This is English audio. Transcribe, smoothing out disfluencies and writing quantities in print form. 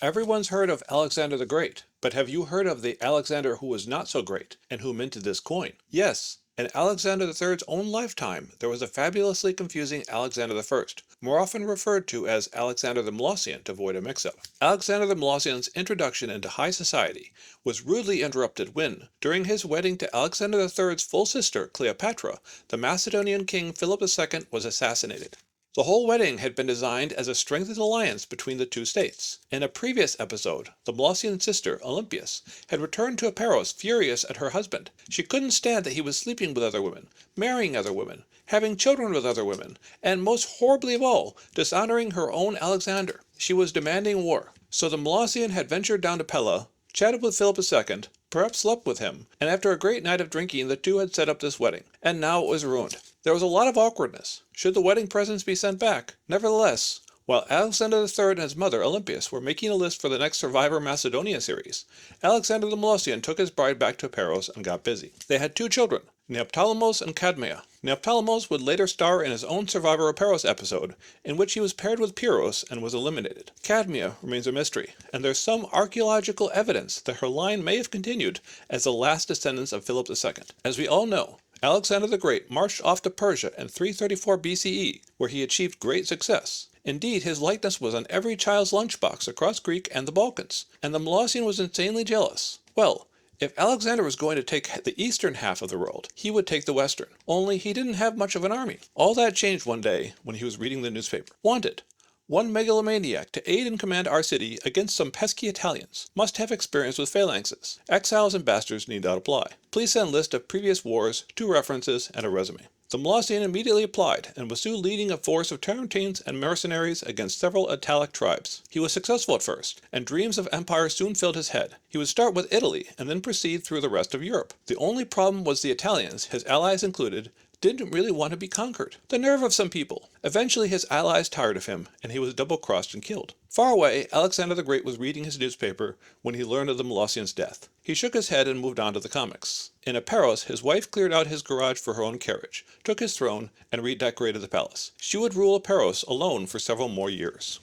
Everyone's heard of Alexander the Great, but have you heard of the Alexander who was not so great, and who minted this coin? Yes, in Alexander III's own lifetime, there was a fabulously confusing Alexander I, more often referred to as Alexander the Molossian to avoid a mix-up. Alexander the Molossian's introduction into high society was rudely interrupted when, during his wedding to Alexander III's full sister, Kleopatra, the Macedonian king Philip II was assassinated. The whole wedding had been designed as a strengthened alliance between the two states. In a previous episode, the Molossian sister, Olympias, had returned to Epeiros furious at her husband. She couldn't stand that he was sleeping with other women, marrying other women, having children with other women, and most horribly of all, dishonoring her own Alexander. She was demanding war. So the Molossian had ventured down to Pella, chatted with Philip II, perhaps slept with him, and after a great night of drinking the two had set up this wedding. And now it was ruined. There was a lot of awkwardness. Should the wedding presents be sent back? Nevertheless, while Alexander III and his mother Olympias were making a list for the next Survivor Macedonia series, Alexander the Molossian took his bride back to Epeiros and got busy. They had two children, Neoptolemus and Cadmea. Neoptolemus would later star in his own Survivor Epeiros episode, in which he was paired with Pyrrhus and was eliminated. Cadmea remains a mystery, and there's some archaeological evidence that her line may have continued as the last descendants of Philip II. As we all know, Alexander the Great marched off to Persia in 334 BCE, where he achieved great success. Indeed, his likeness was on every child's lunchbox across Greece and the Balkans, and the Molossian was insanely jealous. Well, if Alexander was going to take the eastern half of the world, he would take the western. Only he didn't have much of an army. All that changed one day when he was reading the newspaper. Wanted. One megalomaniac to aid and command our city against some pesky Italians. Must have experience with phalanxes. Exiles and bastards need not apply. Please send list of previous wars, 2 references, and a resume. The Molossian immediately applied and was soon leading a force of Tarentines and mercenaries against several Italic tribes. He was successful at first, and dreams of empire soon filled his head. He would start with Italy and then proceed through the rest of Europe. The only problem was the Italians, his allies included, didn't really want to be conquered. The nerve of some people. Eventually his allies tired of him, and he was double-crossed and killed. Far away, Alexander the Great was reading his newspaper when he learned of the Molossian's death. He shook his head and moved on to the comics. In Epeiros, his wife cleared out his garage for her own carriage, took his throne, and redecorated the palace. She would rule Epeiros alone for several more years.